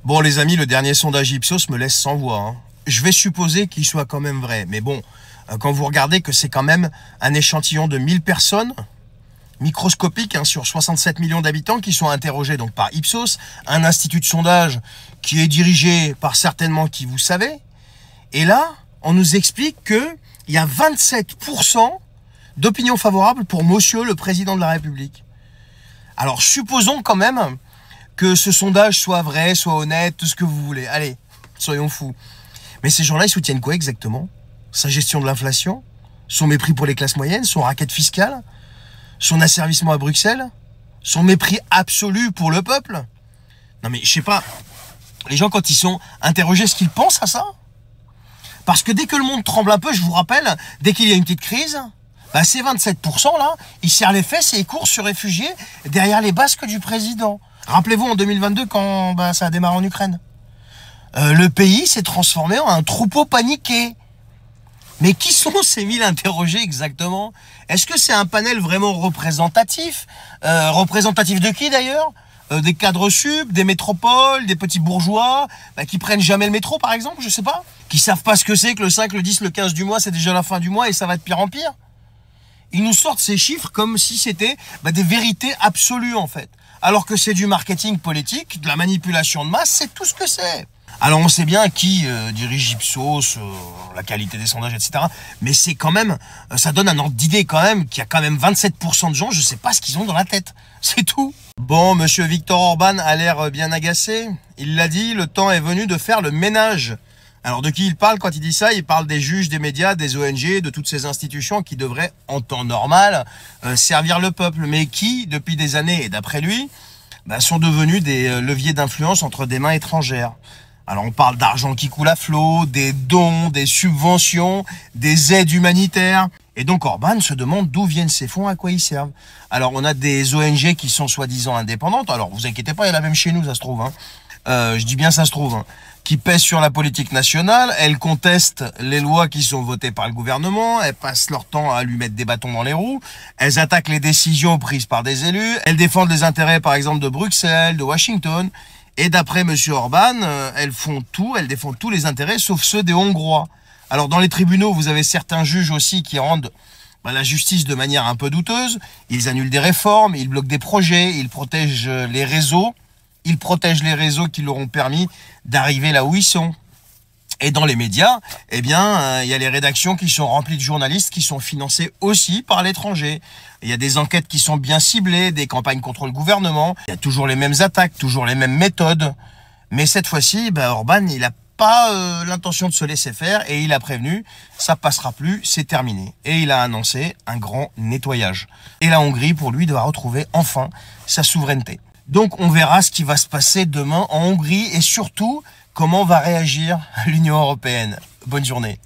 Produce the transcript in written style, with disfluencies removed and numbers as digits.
Bon les amis, le dernier sondage Ipsos me laisse sans voix, hein. Je vais supposer qu'il soit quand même vrai. Mais bon, quand vous regardez que c'est quand même un échantillon de 1000 personnes, microscopique, hein, sur 67 millions d'habitants qui sont interrogés donc par Ipsos, un institut de sondage qui est dirigé par certainement qui vous savez. Et là, on nous explique qu'il y a 27% d'opinion favorable pour monsieur le président de la République. Alors supposons quand même que ce sondage soit vrai, soit honnête, tout ce que vous voulez. Allez, soyons fous. Mais ces gens-là, ils soutiennent quoi exactement? Sa gestion de l'inflation? Son mépris pour les classes moyennes? Son racket fiscal? Son asservissement à Bruxelles? Son mépris absolu pour le peuple? Non mais je sais pas, les gens quand ils sont interrogés, est-ce qu'ils pensent à ça? Parce que dès que le monde tremble un peu, je vous rappelle, dès qu'il y a une petite crise, bah ces 27% là, ils serrent les fesses et ils courent se réfugier derrière les basques du président. Rappelez-vous en 2022 quand ça a démarré en Ukraine. Le pays s'est transformé en un troupeau paniqué. Mais qui sont ces 1000 interrogés exactement? Est-ce que c'est un panel vraiment représentatif? Représentatif de qui d'ailleurs? Des cadres sup, des métropoles, des petits bourgeois qui prennent jamais le métro par exemple, je sais pas. Qui savent pas ce que c'est que le 5, le 10, le 15 du mois, c'est déjà la fin du mois et ça va de pire en pire. Ils nous sortent ces chiffres comme si c'était des vérités absolues en fait. Alors que c'est du marketing politique, de la manipulation de masse, c'est tout ce que c'est. Alors on sait bien qui dirige Ipsos, la qualité des sondages, etc. Mais c'est quand même, ça donne un ordre d'idée quand même, qu'il y a quand même 27% de gens, je sais pas ce qu'ils ont dans la tête. C'est tout. Bon, monsieur Viktor Orban a l'air bien agacé. Il l'a dit, le temps est venu de faire le ménage. Alors de qui il parle quand il dit ça? Il parle des juges, des médias, des ONG, de toutes ces institutions qui devraient, en temps normal, servir le peuple. Mais qui, depuis des années, et d'après lui, sont devenus des leviers d'influence entre des mains étrangères. Alors on parle d'argent qui coule à flot, des dons, des subventions, des aides humanitaires. Et donc Orban se demande d'où viennent ces fonds, à quoi ils servent. Alors on a des ONG qui sont soi-disant indépendantes. Alors vous inquiétez pas, il y en a même chez nous, ça se trouve. Je dis bien ça se trouve. Qui pèsent sur la politique nationale. Elles contestent les lois qui sont votées par le gouvernement. Elles passent leur temps à lui mettre des bâtons dans les roues. Elles attaquent les décisions prises par des élus. Elles défendent les intérêts par exemple de Bruxelles, de Washington. Et d'après monsieur Orban, elles défendent tous les intérêts sauf ceux des Hongrois. Alors dans les tribunaux, vous avez certains juges aussi qui rendent la justice de manière un peu douteuse. Ils annulent des réformes, ils bloquent des projets, ils protègent les réseaux. Ils protègent les réseaux qui leur ont permis d'arriver là où ils sont. Et dans les médias, il y a les rédactions qui sont remplies de journalistes qui sont financés aussi par l'étranger. Il y a des enquêtes qui sont bien ciblées, des campagnes contre le gouvernement. Il y a toujours les mêmes attaques, toujours les mêmes méthodes. Mais cette fois-ci, Orban, il n'a pas l'intention de se laisser faire et il a prévenu, ça passera plus, c'est terminé. Et il a annoncé un grand nettoyage. Et la Hongrie, pour lui, doit retrouver enfin sa souveraineté. Donc on verra ce qui va se passer demain en Hongrie et surtout comment va réagir l'Union européenne. Bonne journée.